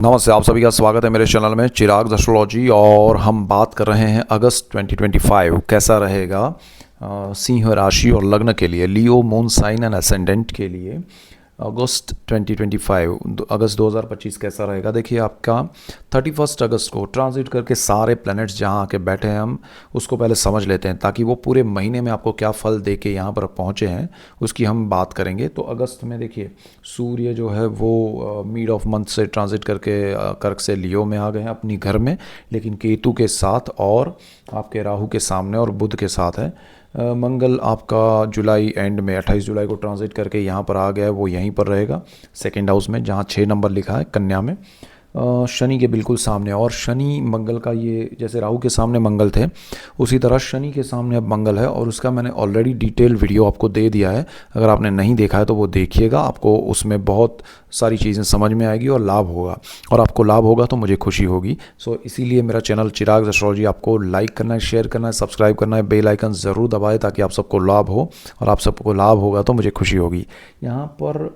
नमस्ते, आप सभी का स्वागत है मेरे चैनल में चिराग एस्ट्रोलॉजी। और हम बात कर रहे हैं अगस्त 2025 कैसा रहेगा सिंह राशि और लग्न के लिए, लियो मून साइन एंड असेंडेंट के लिए। अगस्त 2025 अगस्त 2025 कैसा रहेगा। देखिए, आपका 31 अगस्त को ट्रांजिट करके सारे प्लैनेट्स जहाँ आके बैठे हैं, हम उसको पहले समझ लेते हैं ताकि वो पूरे महीने में आपको क्या फल दे के यहाँ पर पहुँचे हैं उसकी हम बात करेंगे। तो अगस्त में देखिए, सूर्य जो है वो मिड ऑफ मंथ से ट्रांजिट करके कर्क से लियो में आ गए हैं अपनी घर में, लेकिन केतु के साथ और आपके राहु के सामने और बुध के साथ है। मंगल आपका जुलाई एंड में 28 जुलाई को ट्रांजिट करके यहाँ पर आ गया है, वो यहीं पर रहेगा सेकेंड हाउस में जहाँ 6 नंबर लिखा है कन्या में, शनि के बिल्कुल सामने। और शनि मंगल का, ये जैसे राहु के सामने मंगल थे उसी तरह शनि के सामने अब मंगल है, और उसका मैंने ऑलरेडी डिटेल वीडियो आपको दे दिया है। अगर आपने नहीं देखा है तो वो देखिएगा, आपको उसमें बहुत सारी चीज़ें समझ में आएगी और लाभ होगा, और आपको लाभ होगा तो मुझे खुशी होगी। सो इसीलिए मेरा चैनल चिराग एस्ट्रोलॉजी आपको लाइक करना है, शेयर करना है, सब्सक्राइब करना है, बेल आइकन ज़रूर दबाएं ताकि आप सबको लाभ हो, और आप सबको लाभ होगा तो मुझे खुशी होगी। यहाँ पर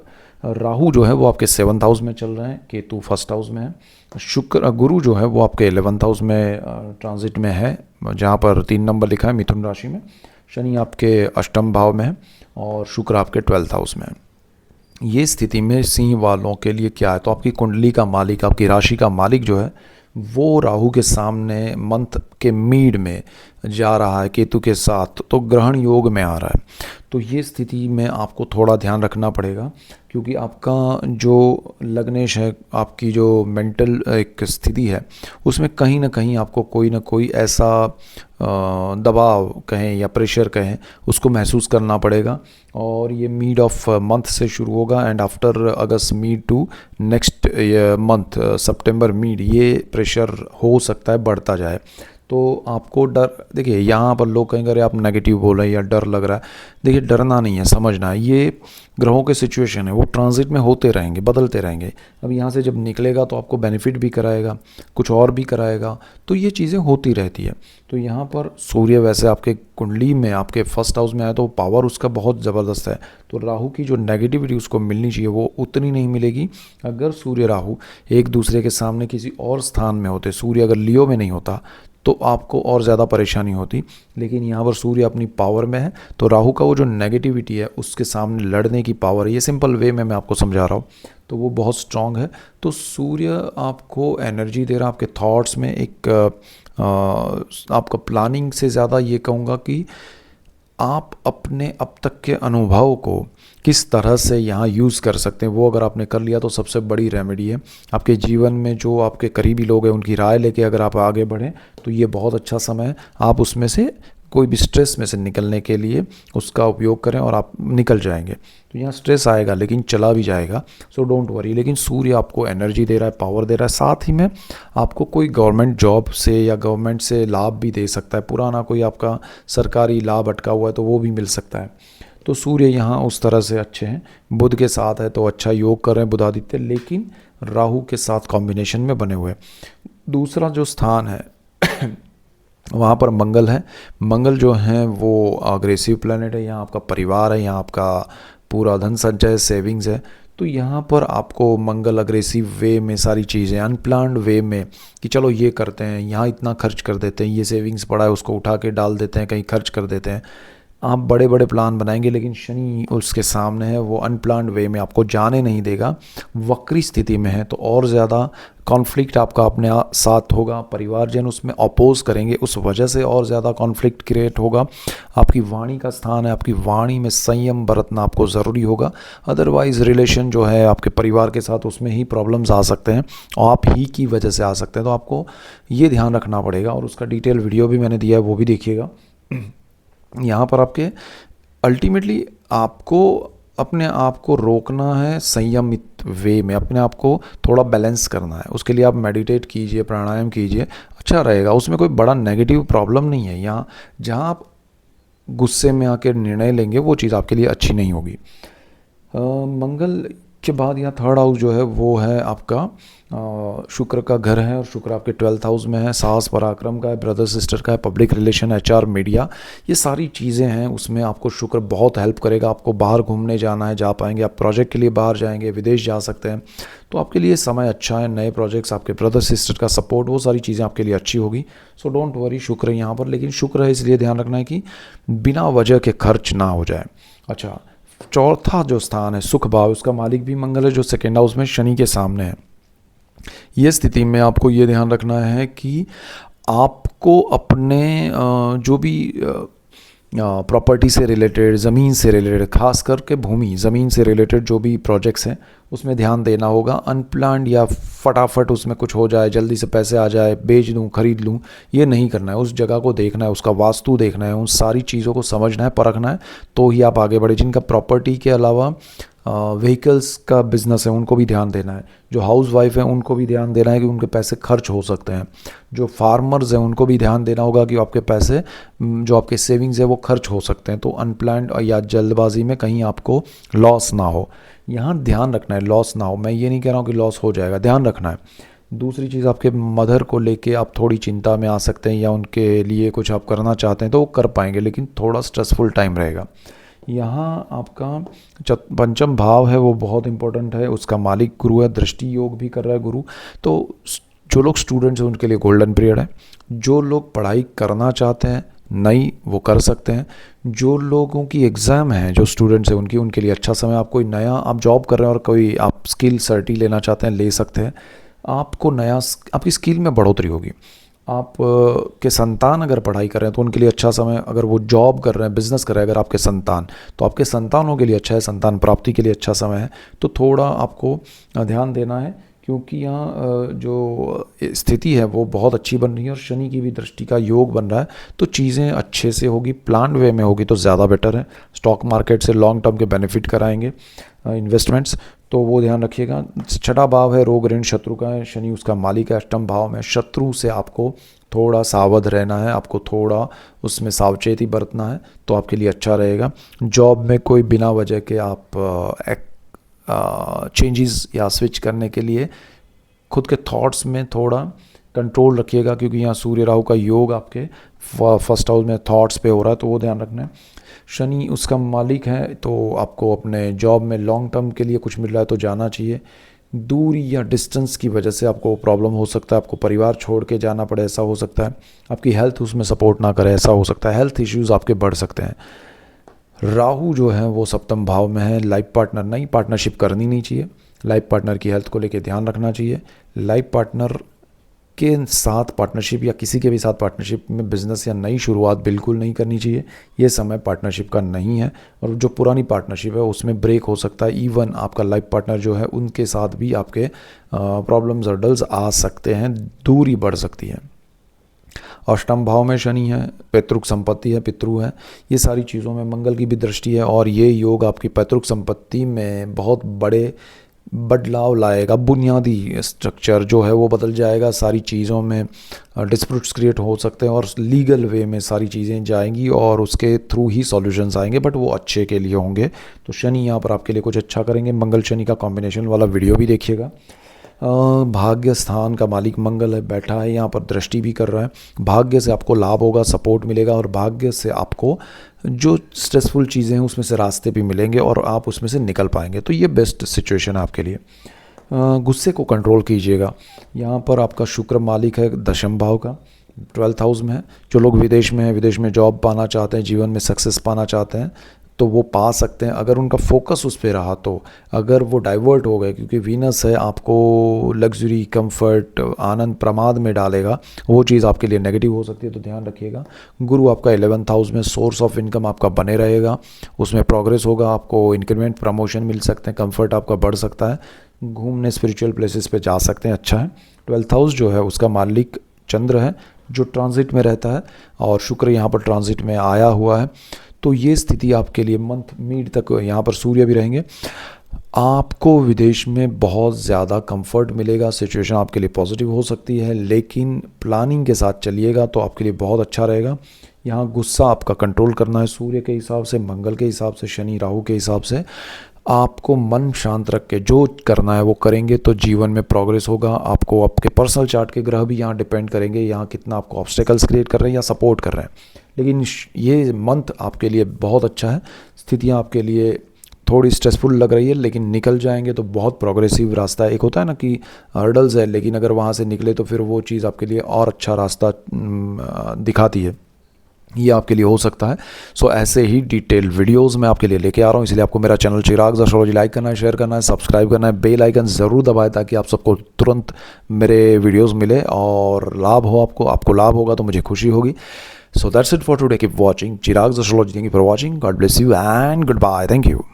राहु जो है वो आपके 7th हाउस में चल रहे हैं, केतु 1st हाउस में है, शुक्र गुरु जो है वो आपके 11th हाउस में ट्रांजिट में है जहाँ पर 3 नंबर लिखा है मिथुन राशि में, शनि आपके 8th भाव में है और शुक्र आपके 12th हाउस में है। ये स्थिति में सिंह वालों के लिए क्या है, तो आपकी कुंडली का मालिक, आपकी राशि का मालिक जो है वो राहु के सामने मंथ के मिड में जा रहा है केतु के साथ, तो ग्रहण योग में आ रहा है। तो ये स्थिति में आपको थोड़ा ध्यान रखना पड़ेगा, क्योंकि आपका जो लग्नेश है, आपकी जो मेंटल एक स्थिति है उसमें कहीं ना कहीं आपको कोई ना कोई ऐसा दबाव कहें या प्रेशर कहें उसको महसूस करना पड़ेगा। और ये मिड ऑफ मंथ से शुरू होगा and after August mid to next month September mid ये प्रेशर हो सकता है बढ़ता जाए। तो आपको डर, देखिए यहाँ पर लोग कहेंगे अरे आप नेगेटिव बोल रहे हैं या डर लग रहा है। देखिए, डरना नहीं है, समझना है, ये ग्रहों के सिचुएशन है, वो ट्रांजिट में होते रहेंगे, बदलते रहेंगे। अब यहाँ से जब निकलेगा तो आपको बेनिफिट भी कराएगा, कुछ और भी कराएगा, तो ये चीज़ें होती रहती है। तो यहाँ पर सूर्य वैसे आपके कुंडली में आपके 1st हाउस में आया तो पावर उसका बहुत ज़बरदस्त है, तो राहु की जो नेगेटिविटी उसको मिलनी चाहिए वो उतनी नहीं मिलेगी। अगर सूर्य राहु एक दूसरे के सामने किसी और स्थान में होते, सूर्य अगर लियो में नहीं होता तो आपको और ज़्यादा परेशानी होती, लेकिन यहाँ पर सूर्य अपनी पावर में है, तो राहु का वो जो नेगेटिविटी है उसके सामने लड़ने की पावर है, ये सिंपल वे में मैं आपको समझा रहा हूँ, तो वो बहुत स्ट्रांग है। तो सूर्य आपको एनर्जी दे रहा है आपके थॉट्स में, एक आपका प्लानिंग से ज़्यादा ये कहूँगा कि आप अपने अब तक के अनुभव को किस तरह से यहाँ यूज़ कर सकते हैं, वो अगर आपने कर लिया तो सबसे बड़ी रेमेडी है। आपके जीवन में जो आपके करीबी लोग हैं उनकी राय लेके अगर आप आगे बढ़ें तो ये बहुत अच्छा समय है। आप उसमें से कोई भी स्ट्रेस में से निकलने के लिए उसका उपयोग करें और आप निकल जाएंगे। तो यहाँ स्ट्रेस आएगा लेकिन चला भी जाएगा, सो डोंट वरी। लेकिन सूर्य आपको एनर्जी दे रहा है, पावर दे रहा है, साथ ही में आपको कोई गवर्नमेंट जॉब से या गवर्नमेंट से लाभ भी दे सकता है, पुराना कोई आपका सरकारी लाभ अटका हुआ है तो वो भी मिल सकता है। तो सूर्य यहाँ उस तरह से अच्छे हैं, बुध के साथ है तो अच्छा योग कर रहे हैं बुधादित्य, लेकिन राहु के साथ कॉम्बिनेशन में बने हुए। दूसरा जो स्थान है वहाँ पर मंगल है। मंगल जो है वो अग्रेसिव प्लैनेट है, यहाँ आपका परिवार है, यहाँ आपका पूरा धन संचय सेविंग्स है। तो यहाँ पर आपको मंगल अग्रेसिव वे में सारी चीज़ें, अनप्लान्ड वे में कि चलो ये करते हैं, यहाँ इतना खर्च कर देते हैं, ये सेविंग्स पड़ा है उसको उठा के डाल देते हैं, कहीं खर्च कर देते हैं, आप बड़े बड़े प्लान बनाएंगे, लेकिन शनि उसके सामने है, वो अनप्लान्ड वे में आपको जाने नहीं देगा, वक्री स्थिति में है, तो और ज़्यादा कॉन्फ्लिक्ट आपका अपने साथ होगा, परिवारजन उसमें अपोज करेंगे, उस वजह से और ज़्यादा कॉन्फ्लिक्ट क्रिएट होगा। आपकी वाणी का स्थान है, आपकी वाणी में संयम बरतना आपको ज़रूरी होगा, अदरवाइज़ रिलेशन जो है आपके परिवार के साथ उसमें ही प्रॉब्लम्स आ सकते हैं और आप ही की वजह से आ सकते हैं। तो आपको ये ध्यान रखना पड़ेगा, और उसका डिटेल वीडियो भी मैंने दिया है, वो भी देखिएगा। यहाँ पर आपके अल्टीमेटली आपको अपने आप को रोकना है, संयमित वे में अपने आप को थोड़ा बैलेंस करना है। उसके लिए आप मेडिटेट कीजिए, प्राणायाम कीजिए, अच्छा रहेगा, उसमें कोई बड़ा नेगेटिव प्रॉब्लम नहीं है। यहाँ जहाँ आप गुस्से में आकर निर्णय लेंगे वो चीज़ आपके लिए अच्छी नहीं होगी। मंगल के बाद यहाँ 3rd हाउस जो है वो है आपका शुक्र का घर है और शुक्र आपके 12th हाउस में है, साहस पराक्रम का है, ब्रदर सिस्टर का है, पब्लिक रिलेशन, एचआर, मीडिया, ये सारी चीज़ें हैं। उसमें आपको शुक्र बहुत हेल्प करेगा। आपको बाहर घूमने जाना है, जा पाएंगे, आप प्रोजेक्ट के लिए बाहर जाएंगे, विदेश जा सकते हैं, तो आपके लिए समय अच्छा है। नए प्रोजेक्ट्स, आपके ब्रदर सिस्टर का सपोर्ट, वो सारी चीज़ें आपके लिए अच्छी होगी। सो डोंट वरी, शुक्र है यहाँ पर। लेकिन शुक्र है इसलिए ध्यान रखना है कि बिना वजह के खर्च ना हो जाए। अच्छा, चौथा जो स्थान है सुख भाव, उसका मालिक भी मंगल है, जो सेकेंड हाउस में शनि के सामने है। ये स्थिति में आपको ये ध्यान रखना है कि आपको अपने जो भी प्रॉपर्टी से रिलेटेड, ज़मीन से रिलेटेड, खास करके भूमि ज़मीन से रिलेटेड जो भी प्रोजेक्ट्स हैं उसमें ध्यान देना होगा। अनप्लान्ड या फटाफट उसमें कुछ हो जाए, जल्दी से पैसे आ जाए, बेच दूं, खरीद लूं, ये नहीं करना है। उस जगह को देखना है, उसका वास्तु देखना है, उन सारी चीज़ों को समझना है, परखना है, तो ही आप आगे बढ़े। जिनका प्रॉपर्टी के अलावा व्हीकल्स का बिजनेस है उनको भी ध्यान देना है। जो हाउस वाइफ है उनको भी ध्यान देना है कि उनके पैसे खर्च हो सकते हैं। जो फार्मर्स हैं उनको भी ध्यान देना होगा कि आपके पैसे, जो आपके सेविंग्स है वो खर्च हो सकते हैं। तो अनप्लान्ड या जल्दबाजी में कहीं आपको लॉस ना हो, यहाँ ध्यान रखना है, लॉस ना हो। मैं ये नहीं कह रहा हूँ कि लॉस हो जाएगा, ध्यान रखना है। दूसरी चीज़, आपके मदर को लेके आप थोड़ी चिंता में आ सकते हैं, या उनके लिए कुछ आप करना चाहते हैं तो वो कर पाएंगे, लेकिन थोड़ा स्ट्रेसफुल टाइम रहेगा। यहाँ आपका पंचम भाव है वो बहुत इंपॉर्टेंट है, उसका मालिक गुरु है, दृष्टि योग भी कर रहा है गुरु। तो जो लोग स्टूडेंट्स हैं उनके लिए गोल्डन पीरियड है। जो लोग पढ़ाई करना चाहते हैं नई, वो कर सकते हैं। जो लोगों की एग्ज़ाम है, जो स्टूडेंट्स हैं उनके लिए अच्छा समय। आप कोई नया, आप जॉब कर रहे हैं और कोई आप स्किल सर्टी लेना चाहते हैं, ले सकते हैं। आपको नया, आपकी स्किल में बढ़ोतरी होगी। आप के संतान अगर पढ़ाई कर रहे हैं तो उनके लिए अच्छा समय। अगर वो जॉब कर रहे हैं, बिजनेस कर रहे हैं, अगर आपके संतान, तो आपके संतानों के लिए अच्छा है, संतान प्राप्ति के लिए अच्छा समय है। तो थोड़ा आपको ध्यान देना है, क्योंकि यहाँ जो स्थिति है वो बहुत अच्छी बन रही है और शनि की भी दृष्टि का योग बन रहा है। तो चीज़ें अच्छे से होगी, प्लान वे में होगी तो ज़्यादा बेटर है। स्टॉक मार्केट से लॉन्ग टर्म के बेनिफिट कराएंगे इन्वेस्टमेंट्स, तो वो ध्यान रखिएगा। छठा भाव है रोग ऋण शत्रु का है, शनि उसका मालिक है। अष्टम भाव में शत्रु से आपको थोड़ा सावध रहना है, आपको थोड़ा उसमें सावचेती बरतना है, तो आपके लिए अच्छा रहेगा। जॉब में कोई बिना वजह के आप चेंजेस या स्विच करने के लिए खुद के थॉट्स में थोड़ा कंट्रोल रखिएगा, क्योंकि यहाँ सूर्य राहु का योग आपके फर्स्ट हाउस में थॉट्स पे हो रहा है, तो वो ध्यान रखना है। शनि उसका मालिक है, तो आपको अपने जॉब में लॉन्ग टर्म के लिए कुछ मिल रहा है तो जाना चाहिए। दूरी या डिस्टेंस की वजह से आपको प्रॉब्लम हो सकता है, आपको परिवार छोड़ के जाना पड़े, ऐसा हो सकता है। आपकी हेल्थ उसमें सपोर्ट ना करे, ऐसा हो सकता है। हेल्थ इश्यूज़ आपके बढ़ सकते हैं। राहु जो है वो सप्तम भाव में है। लाइफ पार्टनर, नई पार्टनरशिप करनी नहीं चाहिए। लाइफ पार्टनर की हेल्थ को लेके ध्यान रखना चाहिए। लाइफ पार्टनर के साथ पार्टनरशिप या किसी के भी साथ पार्टनरशिप में बिजनेस या नई शुरुआत बिल्कुल नहीं करनी चाहिए। ये समय पार्टनरशिप का नहीं है, और जो पुरानी पार्टनरशिप है उसमें ब्रेक हो सकता है। इवन आपका लाइफ पार्टनर जो है उनके साथ भी आपके प्रॉब्लम्स हर्डल्स आ सकते हैं, दूरी बढ़ सकती है। अष्टम भाव में शनि है, पैतृक संपत्ति है, पितृ है, ये सारी चीज़ों में मंगल की भी दृष्टि है, और ये योग आपकी पैतृक संपत्ति में बहुत बड़े बदलाव लाएगा। बुनियादी स्ट्रक्चर जो है वो बदल जाएगा। सारी चीज़ों में डिस्प्यूट्स क्रिएट हो सकते हैं और लीगल वे में सारी चीज़ें जाएंगी और उसके थ्रू ही सॉल्यूशंस आएंगे, बट वो अच्छे के लिए होंगे। तो शनि यहाँ पर आपके लिए कुछ अच्छा करेंगे। मंगल शनि का कॉम्बिनेशन वाला वीडियो भी देखिएगा। भाग्य स्थान का मालिक मंगल है, बैठा है यहाँ पर, दृष्टि भी कर रहा है। भाग्य से आपको लाभ होगा, सपोर्ट मिलेगा, और भाग्य से आपको जो स्ट्रेसफुल चीज़ें हैं उसमें से रास्ते भी मिलेंगे और आप उसमें से निकल पाएंगे। तो ये बेस्ट सिचुएशन है आपके लिए। गुस्से को कंट्रोल कीजिएगा। यहाँ पर आपका शुक्र मालिक है दशम भाव का, 12th हाउस में है। जो लोग विदेश में हैं, विदेश में जॉब पाना चाहते हैं, जीवन में सक्सेस पाना चाहते हैं, तो वो पा सकते हैं अगर उनका फोकस उस पर रहा। तो अगर वो डाइवर्ट हो गए, क्योंकि वीनस है, आपको लग्जरी, कंफर्ट, आनंद, प्रमाद में डालेगा, वो चीज़ आपके लिए नेगेटिव हो सकती है, तो ध्यान रखिएगा। गुरु आपका 11th हाउस में, सोर्स ऑफ इनकम आपका बने रहेगा, उसमें प्रोग्रेस होगा, आपको इंक्रीमेंट, प्रमोशन मिल सकते हैं, कंफर्ट आपका बढ़ सकता है, घूमने स्पिरिचुअल प्लेसेस पे जा सकते हैं, अच्छा है। 12th हाउस जो है उसका मालिक चंद्र है, जो ट्रांजिट में रहता है, और शुक्र यहाँ पर ट्रांजिट में आया हुआ है। तो ये स्थिति आपके लिए मंथ मिड तक, यहाँ पर सूर्य भी रहेंगे, आपको विदेश में बहुत ज़्यादा कंफर्ट मिलेगा। सिचुएशन आपके लिए पॉजिटिव हो सकती है, लेकिन प्लानिंग के साथ चलिएगा तो आपके लिए बहुत अच्छा रहेगा। यहाँ गुस्सा आपका कंट्रोल करना है, सूर्य के हिसाब से, मंगल के हिसाब से, शनि राहु के हिसाब से। आपको मन शांत रख के जो करना है वो करेंगे तो जीवन में प्रोग्रेस होगा। आपको आपके पर्सनल चार्ट के ग्रह भी यहाँ डिपेंड करेंगे, यहाँ कितना आपको ऑब्स्टेकल्स क्रिएट कर रहे हैं या सपोर्ट कर रहे हैं। लेकिन ये मंथ आपके लिए बहुत अच्छा है। स्थितियाँ आपके लिए थोड़ी स्ट्रेसफुल लग रही है, लेकिन निकल जाएंगे तो बहुत प्रोग्रेसिव रास्ता है। एक होता है ना कि हर्डल्स है, लेकिन अगर वहाँ से निकले तो फिर वो चीज़ आपके लिए और अच्छा रास्ता दिखाती है। ये आपके लिए हो सकता है। सो ऐसे ही डिटेल वीडियोस मैं आपके लिए लेके आ रहा हूँ, इसलिए आपको मेरा चैनल चिराग एस्ट्रोलॉजी लाइक करना है, शेयर करना है, सब्सक्राइब करना है, बेल आइकन ज़रूर दबाएं ताकि आप सबको तुरंत मेरे वीडियोस मिले और लाभ हो। आपको लाभ होगा तो मुझे खुशी होगी। So that's it for today. Keep watching Chirag astrology. Thank you for watching. God bless you and goodbye. Thank you.